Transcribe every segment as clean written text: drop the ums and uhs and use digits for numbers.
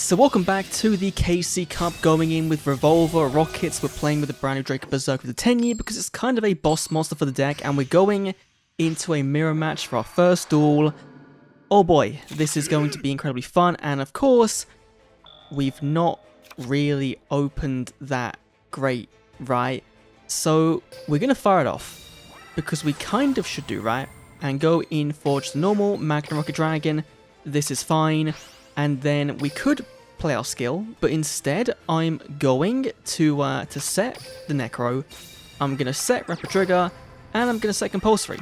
So welcome back to the KC Cup, going in with Revolver, Rockets. We're playing with the brand new Drake Berserker with the 10 year because it's kind of a boss monster for the deck, and we're going into a mirror match for our first duel. Oh boy, this is going to be incredibly fun, and of course, we've not really opened that great, right? So we're going to fire it off, because we kind of should do, right? And go in for just a normal Magna Rocket Dragon. This is fine. And then we could play our skill, but instead I'm going to set the Necro, I'm going to set Rapid Trigger, and I'm going to set Compulsory.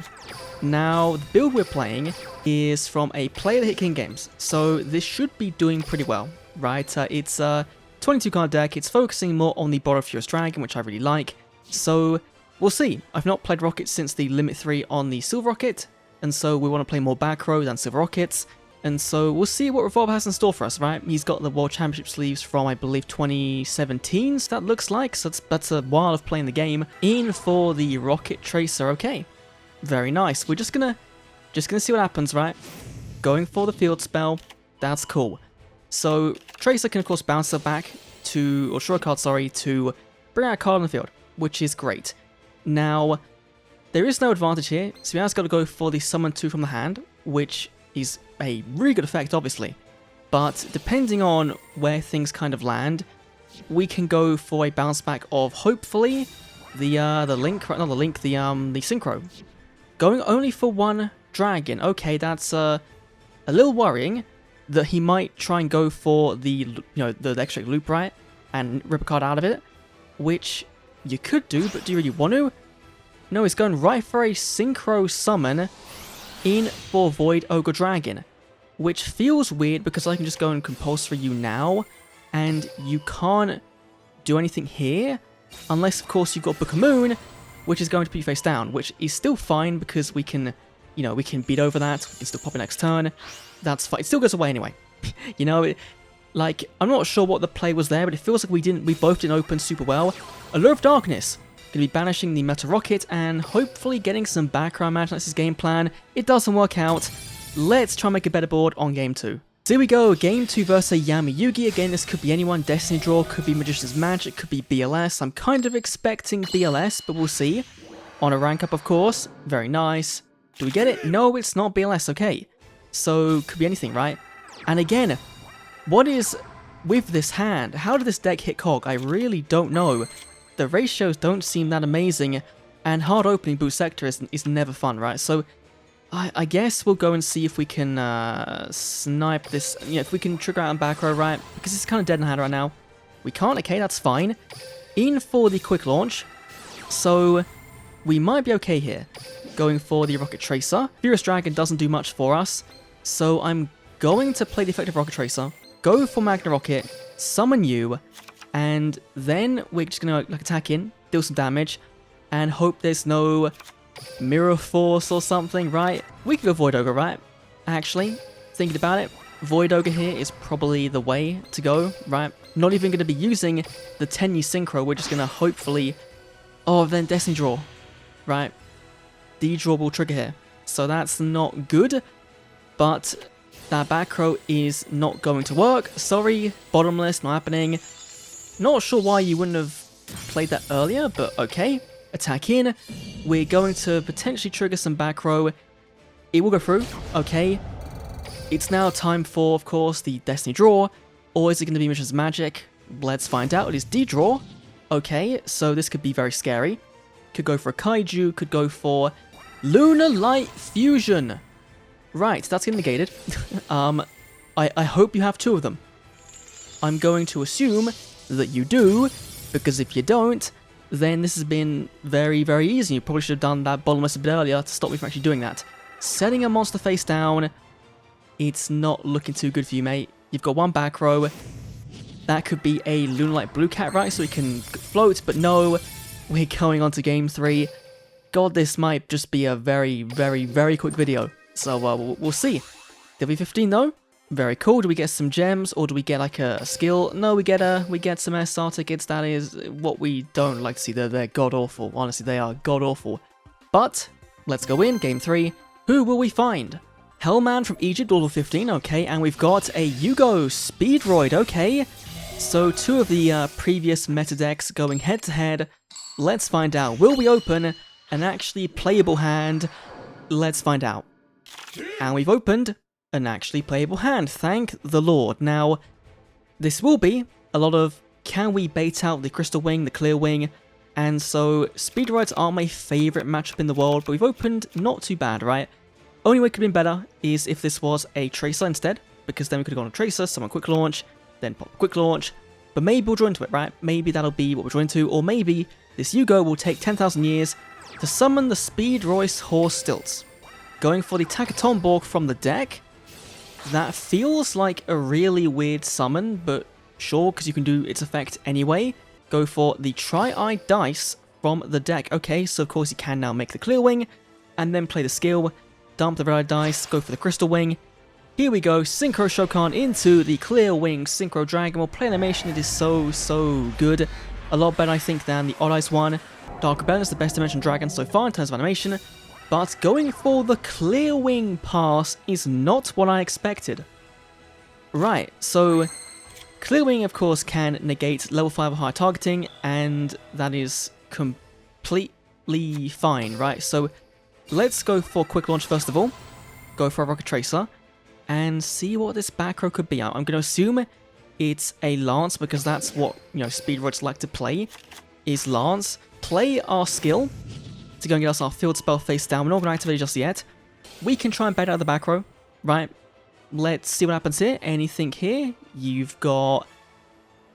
Now, the build we're playing is from a Play the Hit King games, so this should be doing pretty well, right? It's a 22 card deck, it's focusing more on the Borrow Furious Dragon, which I really like, so we'll see. I've not played Rocket since the Limit 3 on the Silver Rocket, and so we want to play more back row than Silver Rockets. And so we'll see what Revolver has in store for us, right? He's got the World Championship sleeves from, I believe, 2017, so that looks like. So that's a while of playing the game. In for the Rocket Tracer, okay. Very nice. We're just gonna see what happens, right? Going for the field spell, that's cool. So Tracer can of course bounce it back to, or draw a card, sorry, to bring out a card on the field, which is great. Now, there is no advantage here, so he has got to go for the Summon 2 from the hand, which is a really good effect, obviously, but depending on where things kind of land, we can go for a bounce back of hopefully the Link, right? Not the Link, the Synchro. Going only for one dragon. Okay, that's a little worrying that he might try and go for the the extra loop, right, and rip a card out of it, which you could do, but do you really want to? No, he's going right for a Synchro summon in for Void Ogre Dragon, which feels weird because I can just go and Compulsory you now, and you can't do anything here, unless of course you've got Book of Moon, which is going to be face down, which is still fine because we can, we can beat over that, we can still pop it next turn, that's fine, it still goes away anyway. Like, I'm not sure what the play was there, but it feels like we both didn't open super well. Allure of Darkness. Going to be banishing the Meta Rocket and hopefully getting some background magic. That's his game plan. It doesn't work out. Let's try and make a better board on game 2. So here we go, game 2 versus Yami Yugi. Again, this could be anyone. Destiny Draw, could be Magician's Magic, could be BLS. I'm kind of expecting BLS, but we'll see. On a rank up, of course. Very nice. Do we get it? No, it's not BLS. Okay. So, could be anything, right? And again, what is with this hand? How did this deck hit Cog? I really don't know. The ratios don't seem that amazing, and hard opening Boot Sector is never fun, right? So I guess we'll go and see if we can snipe this, if we can trigger out on back row, right? Because it's kind of dead in hand right now. We can't, okay, that's fine. In for the quick launch, so we might be okay here. Going for the Rocket Tracer. Furious Dragon doesn't do much for us, so I'm going to play the effective Rocket Tracer, go for Magna Rocket, summon you, and then we're just gonna attack in, deal some damage, and hope there's no Mirror Force or something, right? We could go Void Ogre, right? Actually, thinking about it, Void Ogre here is probably the way to go, right? Not even gonna be using the 10-year Synchro, we're just gonna hopefully... Oh, then Destiny Draw, right? D-Draw will trigger here, so that's not good, but that back row is not going to work. Sorry, bottomless, not happening. Not sure why you wouldn't have played that earlier, but okay. Attack in. We're going to potentially trigger some back row. It will go through. Okay. It's now time for, of course, the Destiny Draw. Or is it going to be Magician's Magic? Let's find out. It is D-Draw. Okay, so this could be very scary. Could go for a Kaiju. Could go for Lunar Light Fusion. Right, that's getting negated. I hope you have 2 of them. I'm going to assume that you do, because if you don't, then this has been very, very easy. You probably should have done that bottomless a bit earlier to stop me from actually doing that. Setting a monster face down, it's not looking too good for you, mate. You've got 1 back row. That could be a Lunalight Blue Cat, right? So we can float, but no, we're going on to game 3. God, this might just be a very, very, very quick video. So we'll see. W15 though. Very cool. Do we get some gems, or do we get like a skill? No, we get some SR tickets. That is what we don't like to see. They're god awful. Honestly, they are god awful. But let's go in game 3. Who will we find? Hellman from Egypt, level 15, okay, and we've got a Yugo Speedroid, okay. So 2 of the previous meta decks going head to head. Let's find out. Will we open an actually playable hand? Let's find out. And we've opened an actually playable hand, thank the Lord. Now, this will be a lot of, can we bait out the Crystal Wing, the Clear Wing? And so, Speedroids are my favourite matchup in the world, but we've opened not too bad, right? Only way it could have been better is if this was a Tracer instead, because then we could have gone a Tracer, summon Quick Launch, then pop Quick Launch, but maybe we'll draw into it, right? Maybe that'll be what we'll draw into, or maybe this Yugo will take 10,000 years to summon the Speedroid Horse Stilts. Going for the Takatomborg from the deck, that feels like a really weird summon, but sure, because you can do its effect anyway. Go for the Tri-Eye Dice from the deck. Okay, so of course you can now make the Clear Wing, and then play the skill, dump the red dice, go for the Crystal Wing. Here we go, Synchro Shokan into the Clear Wing Synchro Dragon. Well, play animation, it is so good. A lot better, I think, than the Odd Eyes one. Dark Rebellion is the best Dimension Dragon so far in terms of animation, but going for the Clear Wing pass is not what I expected. Right, so Clear Wing, of course, can negate level 5 or higher targeting, and that is completely fine, right? So let's go for Quick Launch first of all, go for a Rocket Tracer, and see what this back row could be. I'm going to assume it's a Lance, because that's what, you know, Speedroids like to play, is Lance. Play our skill to go and get us our field spell face down. We're not going to activate it just yet. We can try and bait out the back row, right? Let's see what happens here. Anything here? You've got...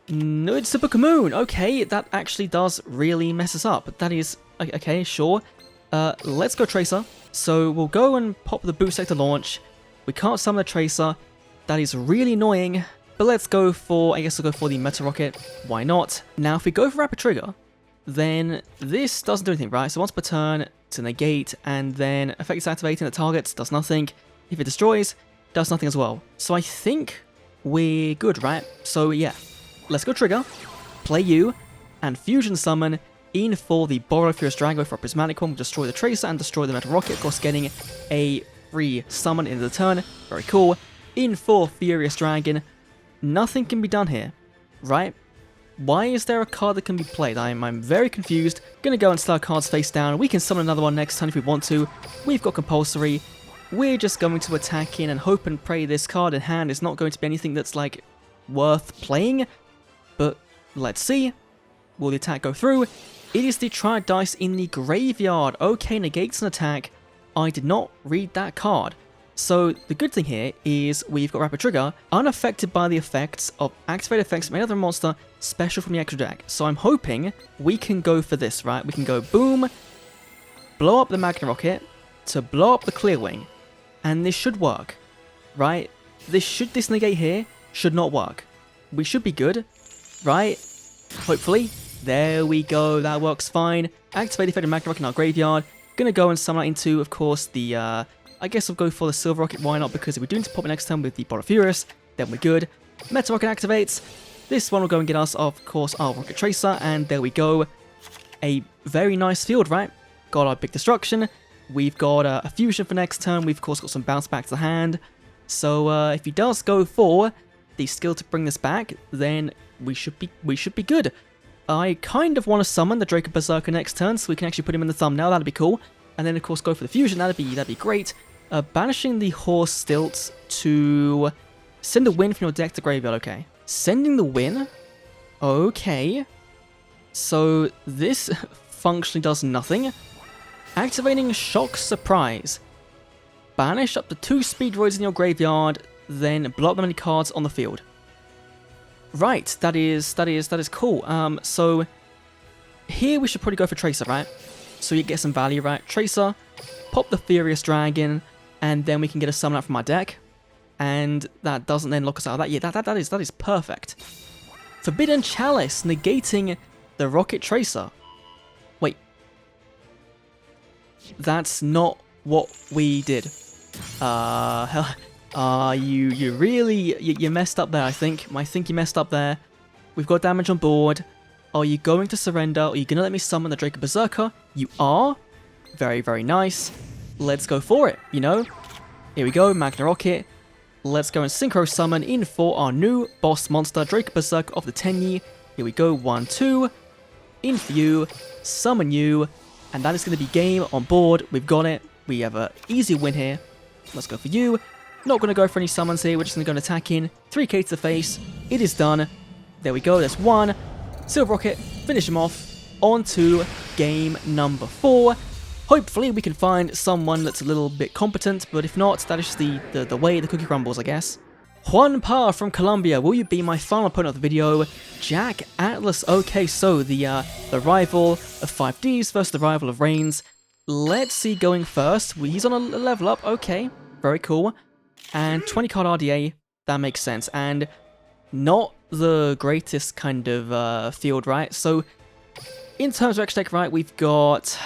No, it's the Book of Moon. Okay, that actually does really mess us up. That is... Okay, sure. Let's go Tracer. So we'll go and pop the Boot Sector Launch. We can't summon the Tracer. That is really annoying. But let's go for... I guess we'll go for the Meta Rocket. Why not? Now, if we go for Rapid Trigger, then this doesn't do anything, right? So once per turn to negate, and then effects activating the targets does nothing. If it destroys, does nothing as well. So I think we're good, right? So yeah, let's go Trigger, play you, and Fusion Summon in for the Borrow Furious Dragon for a Prismatic one. We'll destroy the Tracer and destroy the Metal Rocket, of course getting a free summon into the turn. Very cool. In for Furious Dragon. Nothing can be done here, right? Why is there a card that can be played? I'm very confused. Gonna go and start cards face down. We can summon another one next turn if we want to. We've got Compulsory. We're just going to attack in and hope and pray this card in hand is not going to be anything that's, like, worth playing. But let's see. Will the attack go through? It is the Triad Dice in the graveyard. Okay, negates an attack. I did not read that card. So the good thing here is we've got Rapid Trigger, unaffected by the effects of activated effects from any other monster special from the extra deck. So I'm hoping we can go for this, right? We can go boom, blow up the Magna Rocket to blow up the Clear Wing, and this should work, right? This negate here should not work. We should be good, right? Hopefully. There we go, that works fine. Activate the effective Magna Rocket in our graveyard. Gonna go and summon that into, of course, the I guess I'll go for the Silver Rocket, why not? Because if we do need to pop it next turn with the Borrow Furious, then we're good. Meta Rocket activates. This one will go and get us, of course, our Rocket Tracer, and there we go. A very nice field, right? Got our Big Destruction. We've got a Fusion for next turn. We've, of course, got some bounce back to the hand. So if he does go for the skill to bring this back, then we should be good. I kind of want to summon the Draco Berserker next turn, so we can actually put him in the thumbnail. That'd be cool. And then, of course, go for the Fusion. That'd be great. Banishing the Horse Stilts to send the Win from your deck to graveyard. Okay. Sending the Win. Okay. So this functionally does nothing. Activating Shock Surprise. Banish up to 2 Speedroids in your graveyard, then blow up the many cards on the field. Right, that is cool. So here we should probably go for Tracer, right? So you get some value, right? Tracer, pop the Furious Dragon, and then we can get a summon out from our deck. And that doesn't then lock us out of that. Yeah, that is perfect. Forbidden Chalice, negating the Rocket Tracer. Wait. That's not what we did. You really messed up there, I think. I think you messed up there. We've got damage on board. Are you going to surrender? Are you going to let me summon the Draco Berserker? You are. Very, very nice. Let's go for it, you know? Here we go, Magna Rocket. Let's go and Synchro Summon in for our new boss monster, Drake Berserk of the Tenyi. Here we go, 1, 2. In for you, summon you, and that is going to be game on board. We've got it. We have an easy win here. Let's go for you. Not going to go for any summons here. We're just going to go and attack in. 3k to the face. It is done. There we go. There's 1. Silver Rocket. Finish him off. On to game number 4. Hopefully we can find someone that's a little bit competent, but if not, that is just the way the cookie crumbles, I guess. Juan Pa from Colombia, will you be my final opponent of the video? Jack Atlas. Okay, so the rival of 5Ds versus the rival of Reigns. Let's see going first. He's on a level up. Okay, very cool. And 20 card RDA, that makes sense. And not the greatest kind of field, right? So in terms of extra deck, right, we've got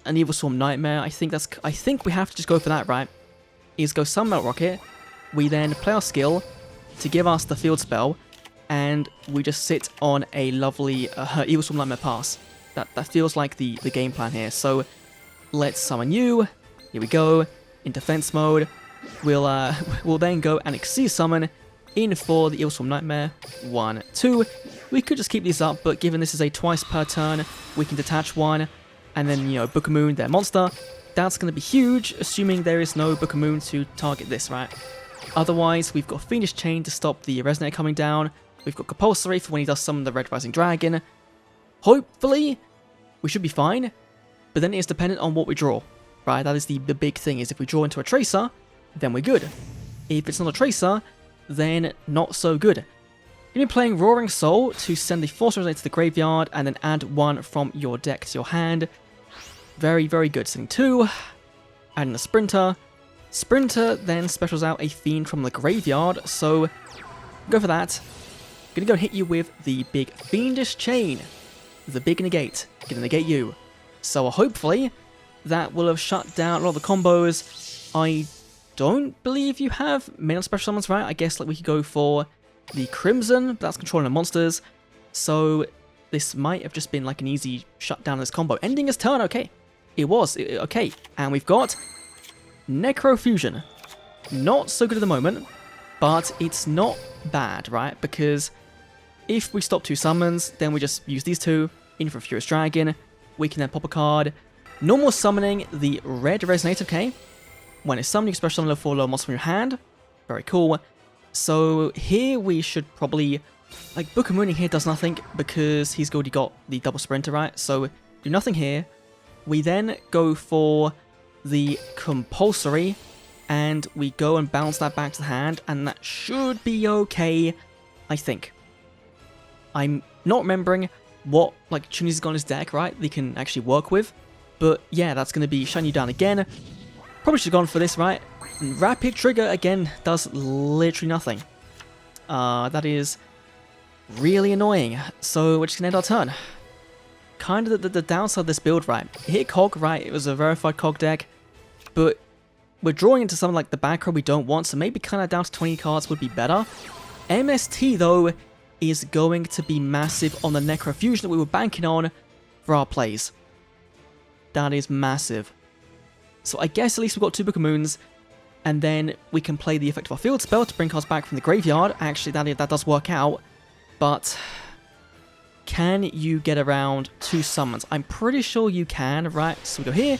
an Evil Swarm Nightmare. I think we have to just go for that, right? Is go summon Melt Rocket. We then play our skill to give us the field spell, and we just sit on a lovely Evil Swarm Nightmare pass. That feels like the game plan here. So let's summon you. Here we go. In defense mode, we'll then go and Exceed Summon in for the Evil Swarm Nightmare. 1, 2. We could just keep these up, but given this is a twice per turn, we can detach one, and then, you know, Book of Moon, their monster. That's going to be huge, assuming there is no Book of Moon to target this, right? Otherwise, we've got Fiendish Chain to stop the Resonator coming down. We've got Compulsory for when he does summon the Red Rising Dragon. Hopefully, we should be fine, but then it is dependent on what we draw, right? That is the big thing, is if we draw into a Tracer, then we're good. If it's not a Tracer, then not so good. You're going to be playing Roaring Soul to send the Force Resonator to the graveyard and then add 1 from your deck to your hand. Very, very good. Sending 2, adding a Sprinter. Sprinter then specials out a Fiend from the graveyard, so go for that. Gonna go hit you with the big Fiendish Chain. The big negate. Gonna negate you. So hopefully that will have shut down a lot of the combos. I don't believe you have main special summons, right? I guess like we could go for the Crimson, but that's controlling the monsters. So this might have just been like an easy shutdown of this combo. Ending his turn, okay. It was, okay. And we've got Necrofusion. Not so good at the moment, but it's not bad, right? Because if we stop 2 summons, then we just use these 2 in for Furious Dragon. We can then pop a card. Normal summoning the Red Resonator, okay? When it's summoned, you can special summon level 4 low monster from your hand. Very cool. So here we should probably, like, Book of Mooning here does nothing because he's already got the double Sprinter, right? So do nothing here. We then go for the Compulsory, and we go and bounce that back to the hand, and that should be okay, I think. I'm not remembering what, like, Chuni's has got in his deck, right, they can actually work with, but yeah, that's going to be shutting you down again. Probably should have gone for this, right? Rapid Trigger, again, does literally nothing. That is really annoying, so we're just going to end our turn. Kind of the downside of this build, right? Hit Cog, right, it was a verified Cog deck, but we're drawing into something like the back row we don't want, so maybe kind of down to 20 cards would be better. MST, though, is going to be massive on the Necrofusion that we were banking on for our plays. That is massive. So I guess at least we've got 2 Book of Moons, and then we can play the effect of our field spell to bring cards back from the graveyard. Actually, that does work out, but can you get around 2 summons? I'm pretty sure you can, right? So we go here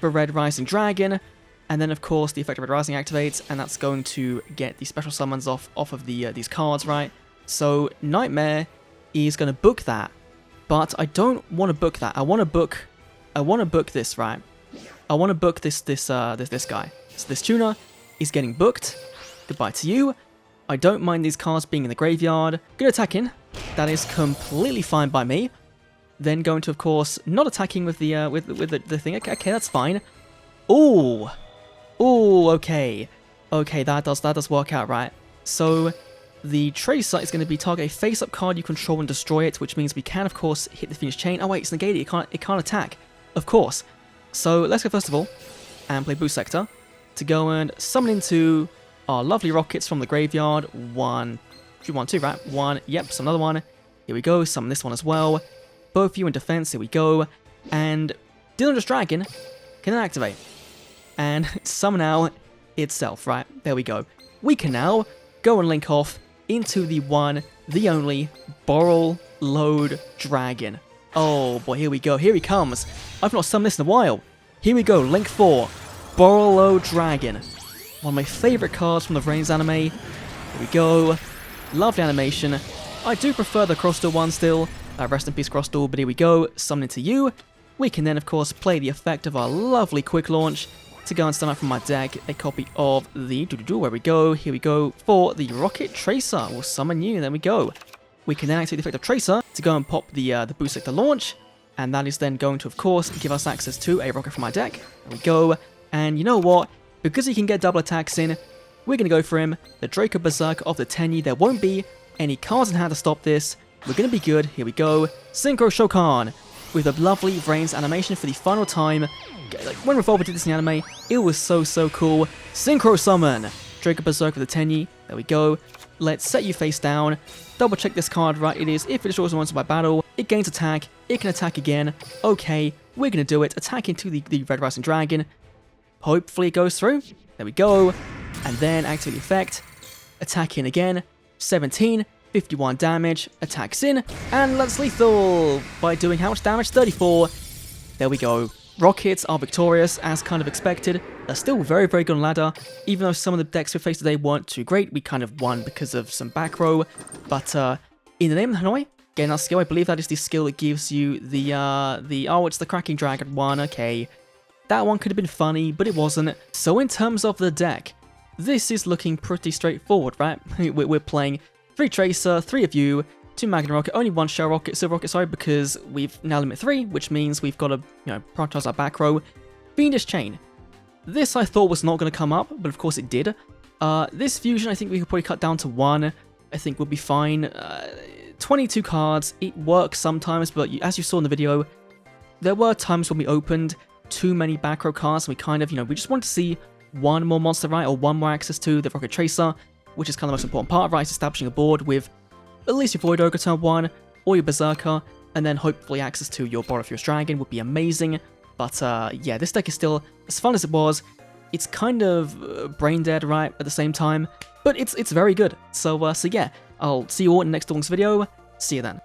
for Red Rising Dragon, and then of course the effect of Red Rising activates, and that's going to get the special summons off of the these cards, right? So Nightmare is going to book that, but I don't want to book that. I want to book this, right? I want to book this guy. So this tuner is getting booked. Goodbye to you. I don't mind these cards being in the graveyard. Good attacking. That is completely fine by me. Then going to, of course, not attacking with the the thing. Okay, that's fine. Ooh, okay, that does work out, right? So the Tracer is going to be target a face-up card you control and destroy it, which means we can, of course, hit the Fiendish Chain. Oh wait, it's negated. It can't attack, of course. So let's go first of all and play Boost Sector to go and summon into our lovely rockets from the graveyard. 1, 2, 1, 2, right? 1. Yep, summon another one. Here we go. Summon this one as well. Both of you in defense. Here we go. And Dylan's Dragon can then activate and summon out itself, right? There we go. We can now go and link off into the one, the only, Boral Load Dragon. Oh boy, here we go. Here he comes. I've not summoned this in a while. Here we go, Link 4, Boral Load Dragon. One of my favourite cards from the Reigns anime. Here we go. Love the animation. I do prefer the Crossduel one still. Rest in peace, Crossduel, but here we go. Summon to you. We can then, of course, play the effect of our lovely quick launch to go and start out from my deck a copy of the where we go. Here we go for the ROKKET Tracer. We'll summon you. There we go. We can then activate the effect of Tracer to go and pop the boost sector launch, and that is then going to, of course, give us access to a ROKKET from my deck. There we go. And you know what? Because he can get double attacks in, we're going to go for him. The Draco Berserker of the Tenyi. There won't be any cards in hand to stop this. We're going to be good. Here we go. Synchro Shokan with a lovely Reigns animation for the final time. Like, when Revolver did this in the anime, it was so cool. Synchro Summon. Draco Berserker of the Tenyi. There we go. Let's set you face down. Double check this card right. It is, if it destroys once by battle, it gains attack. It can attack again. Okay, we're going to do it. Attack into the Red Rising Dragon. Hopefully it goes through. There we go. And then activate the effect. Attack in again. 17. 51 damage, attacks in, and that's lethal by doing how much damage? 34. There we go. Rockets are victorious, as kind of expected. They're still very good on ladder, even though some of the decks we faced today weren't too great. We kind of won because of some back row, but in the name of Hanoi, getting our skill, I believe that is the skill that gives you oh, it's the Cracking Dragon one, okay. That one could have been funny, but it wasn't. So in terms of the deck, this is looking pretty straightforward, right? We're playing 3 Tracer, 3 of you, 2 Magnum Rocket, only 1 Shell Rocket, Silver Rocket, sorry, because we've now limit 3, which means we've got to, prioritize our back row. Fiendish Chain. This I thought was not going to come up, but of course it did. This Fusion I think we could probably cut down to 1. I think we'll be fine. 22 cards, it works sometimes, but as you saw in the video, there were times when we opened too many back row cards, and we kind of, we just wanted to see one more monster, right, or one more access to the ROKKET Tracer, which is kind of the most important part, right? Is establishing a board with at least your Void Ogre turn 1, or your Berserker, and then hopefully access to your Boreal Dragon would be amazing. But yeah, this deck is still as fun as it was. It's kind of brain dead, right, at the same time, but it's very good. So yeah, I'll see you all in the next Duel Links video. See you then.